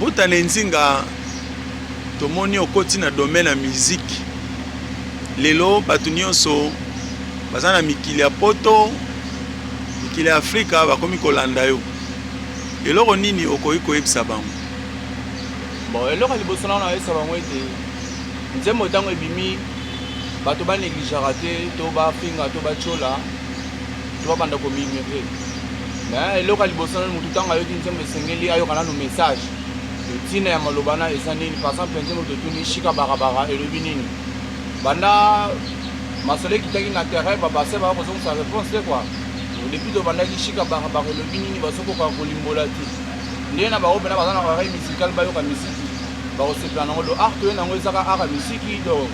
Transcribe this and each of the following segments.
Bota Nzinga tomoni okoti na domaine ya musique. Lelo batu nyonso baza na mikili ya poto, mikili ya Afrika bakomi kolanda yo. Eloko nini okoki koyebisa bango? Bon, eloko liboso na oyebisa bango ete nzembo ntango ebimi bato banégligera te to bafinga to batyola to babanda komimire. Mais eloko liboso na mutu ntango ayoki nzembo esengeli ayoka nano message ntina ya maloba na eza nini. Par exemple nzembo totuni shika barabara elobi nini banda masolo ekitaki na terrain babase bakozongisa réponse te quoi. Depuis tobandaki shika barabara elobi nini basokoka kolimbola te nde na bango mpena baza na oreille musicale bayoka misiki bakosepela nango do art oyo nango ezaka art ya misiki do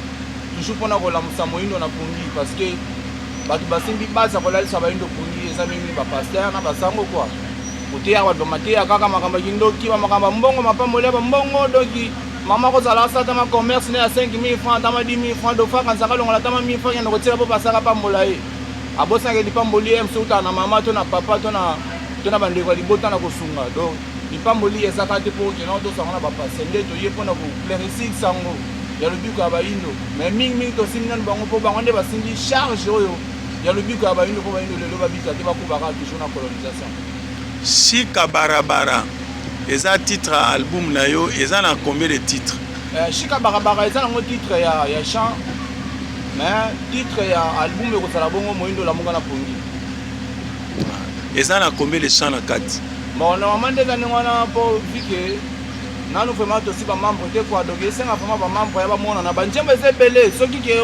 toujours mpona kolamusa moyindo na pungi parce que bato basimbi baza kolalisa bayindo pungi eza mingi bapaster na basango quoi koteya bato bamateya kaka makambo ya kindoki bamakambo ya mbongo mapamboli ya bambongo doki mama kozala asa tama commerce ne ya 5000 francs tama 10000 francs dofaka nzaka longola tama 1000 francs yenda kotika po pasaka pambola ye abosaka lipamboli ye msuta na mama to na papa to na bandeko libota na kosunga donc lipamboli ezaka te po kena tosanga na bapase nde toye mpona koclaircir sango ya lobiko ya bayindo mais mingi tosimbi nanu bango mpo bango nde basimbi charge oyo ya lobiko ya bayindo mpo bayindo lelo babika te bakubaka toujours na colonisation. Shika barabara eza titre ya album na yo eza na combien de titres? Shika barabara eza nango titre ya chant mais titre ya album ekozala bongo moyindo lamuka na pongi. Eza na combien de chants na kati? Bon normalement nde eza ndenge wana mpo vike nanu vraiment tosi bamembre te quoi donc esenga vraiment bamembre ya bamonana banzembo eza ebele soki ke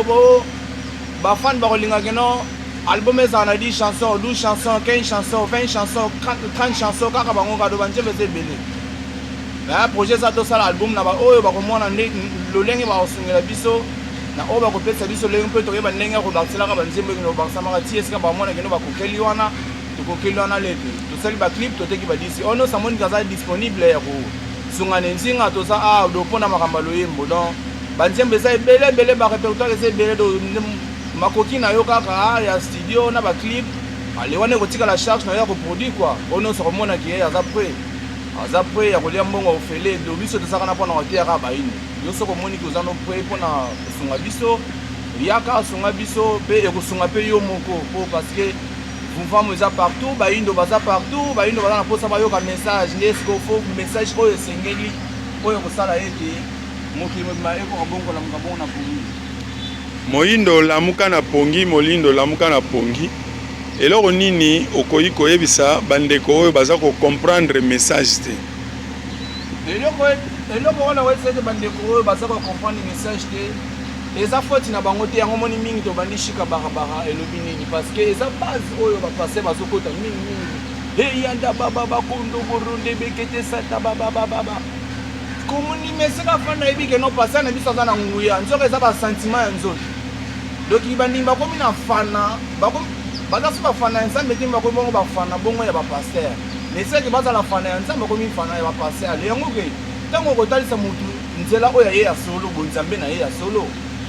bafane bakolinga keno album ezala na 10 chansons 12 chansons 15 chansons 20 chansons 30 chansons kaka bango kado banzembo eza ebele mais projet eza tosala album na baoyo bakomona nde lolenge bakosungela biso na oyo bakopesa biso lenge mpe toyeba ndenge ya kobakiselaka banzembo ekino bakisamaka ti esika bamona keno bakokeli wana tokokeli wana lete tosali baclip toteki badisi ono samoni kaza disponible ya kosunga Nzinga toza audio mpona makambo loyembo donc banzembo eza ebele barepertoire eza ebele do makoki na yo kaka ya studio na baclip ale wana ekotikala charge na yo ya koproduire quoi ono sokomonaki ye aza pre ya kolia mbongo ofele do biso tozaka na mpona koteyaka bayindo yo soko omoniki oza no pre mpona kosunga biso yaka asunga biso mpe ekosunga mpe yo moko po parce que mouvement eza partout bayindo baza partout bayindo baza na mposa bayoka message nde esikofo message oyo esengeli oyo kosala ete mokili mobima ekoka bongo lamuka bongo na pongi moyindo lamuka na pongi molindo lamuka na pongi. Eloko nini okoki koyebisa bandeko oyo baza kocomprendre message te? eloko wana oyebisa ete bandeko oyo baza kocomprendre message te eza foti na bango te yango moni mingi tobandi shika barabara elobi nini parce que eza base oyo bapase bazokota mingi eyanda baba bakondo boronde bekete sata babababa komoni meseka fanda ebike no pasa na biso aza na nguya nzoka eza basentiment ya nzoto donc bandingi bakomi na fana baza so bafana ya nzambe te bakomi bongo bafana bongo ya bapaster meseke bazala fana ya nzambe bakomi fana ya bapaster yango ke ntango okotalisa motu nzela oyo ye ya solo bonzambe na ye ya solo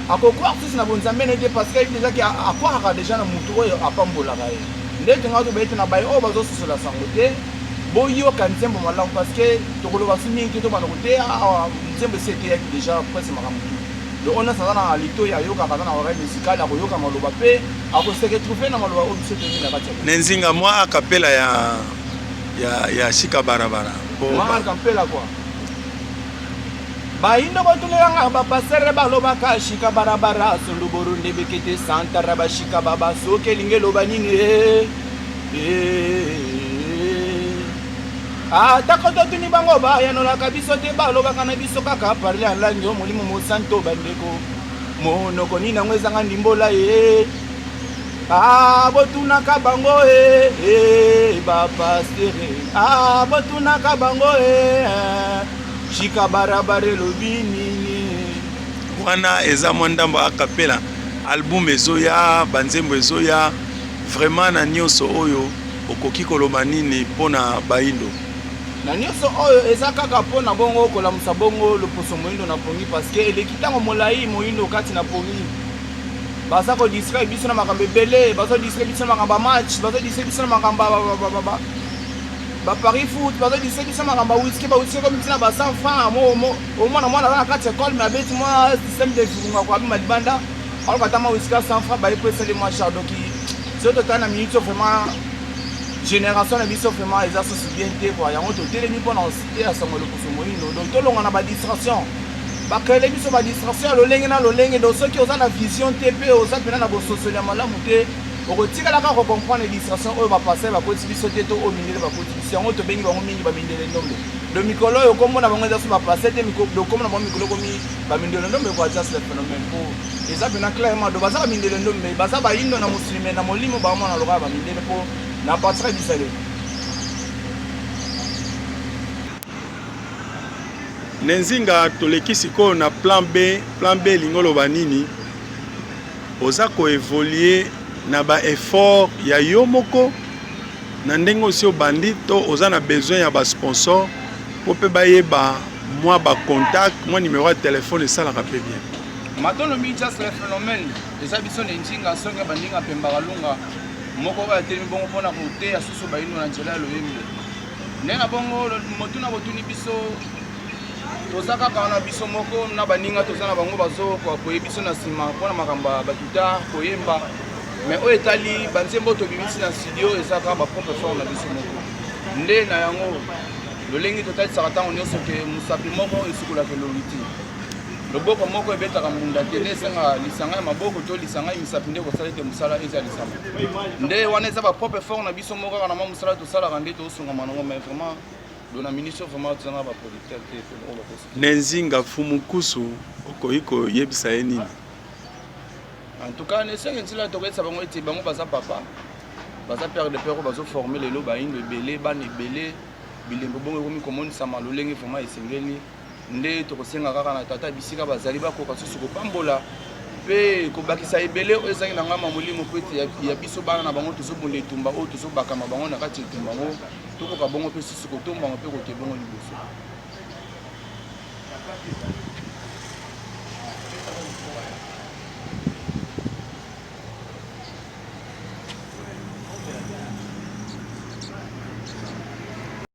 akokwaka susi na bonzambe na ye te parce que ezaki akwakaka deja na motu oyo apambolaka ye ndenge nga tobayete na baye oyo bazososola sango te boyoka nzembo malamu parce que tokoloba su mingi te tobanda koteya nzembo esi eteyaki deja presque makambo donc on aza na lito ya yokaka aza na oreille musicale akoyoka maloba mpe akose retrouve na maloba oyo biso toyei na kati ya Nzinga mwa akapela ya shika barabara mwa akapela quoi bayindo botulelanga bapasere balobaka shika barabara sondoboro nde bekete santara bashika baba soki elingi eloba nini atako totuni bango bayanolaka biso te balobaka na biso kaka parle ya langi o molimo mosanto bandeko monoko nini yango ezanga ndimbola ye botunaka bango bapastere botunaka bango shika barabara elobi nini wana eza mwa ndambo akapela album ezoya banzembo ezoya vraiment na nyonso oyo okoki koloba nini mpona bayindo? na nyonso oyo eza kaka mpona bongo okolamusa bongo loposo moyindo na pongi parce que eleki ntango molai moyindo kati na pongi baza kodistrai biso na makambo ebele bazodistrai biso na makambo ya match bazodistrai biso na makambo Paris foot, parce que c'est qui sont en whisky, whisky comme ça, 100 francs, au moins on a la carte école, mais avec moi, système de Foucault, quoi, ma banda, alors que t'as whisky 100 francs, bah il peut se les moins cher, donc c'est tout un minute vraiment génération de mission vraiment les associés bien té quoi, y a un autre télé ni bon en cité à Samuel Kousoumoino, donc tout le monde a pas distraction. Bah que les missions pas distraction, le lenge donc ceux qui ont la vision TP, aux autres maintenant dans social malamu té. Okotika la ka comprendre les distractions oyo ba passer ba koti biso te to o mindele ba koti biso yango to bengi bango mingi ba mindele ndombe le mikolo yo komona bango eza so ba passer te mikolo do komona bango mikolo komi ba mindele ndombe ko just le phénomène pour eza pena clairement do baza ba mindele ndombe baza ba indo na musulme na molimo ba mona loka ba mindele po na patrie bisale Nenzinga toleki sikoyo na plan B lingolo banini oza ko évoluer na ba effort ya yo moko na ndenge aussi obandi to oza na besoin ya ba sponsor po pe bayeba moi ba contact moi numéro de téléphone et ça la rappelle bien matono mi just le phénomène eza biso nenzinga songa bandinga pemba kalunga moko ba telemi bongo pona ko te ya susu ba ino na nzela loyembe nena bongo motuna botuni biso tozaka kana biso moko na baninga tozana bango bazo ko biso na sima pona makamba batuta koyemba mais au Italie, banzembo to bimisi na studio ezaka ba propre forme na biso moko. Nde na yango le lengi total sarata on yoso ke musapi moko esukula ke loliti. Loboko moko ebetaka munda tele senga lisanga maboko to lisanga misapi nde ko salete musala eza lisanga. Nde wana eza ba propre forme na biso moko kana musala to sala kande to sunga manongo mais vraiment dona ministre vraiment tsanga ba producteur te ko ba kosi. Nenzinga fumukusu okoiko yebisa nini? En tout cas, les gens qui sont là, ils sont papa, père de père, ils sont formés, les lots, ils sont belés, ban et belés, ils sont comme ça, malolé, format et singeli, les tokosenga kaka tata bisika bazali ba ko kasusu ko pambola pe ko bakisa ebele o ezangi na ngama molimo kwete ya biso bana na bango tozo bonde tumba o tozo bakama bango na kati tumba ngo toko ka bongo pe susu ko tomba ngo pe ko te bongo liboso.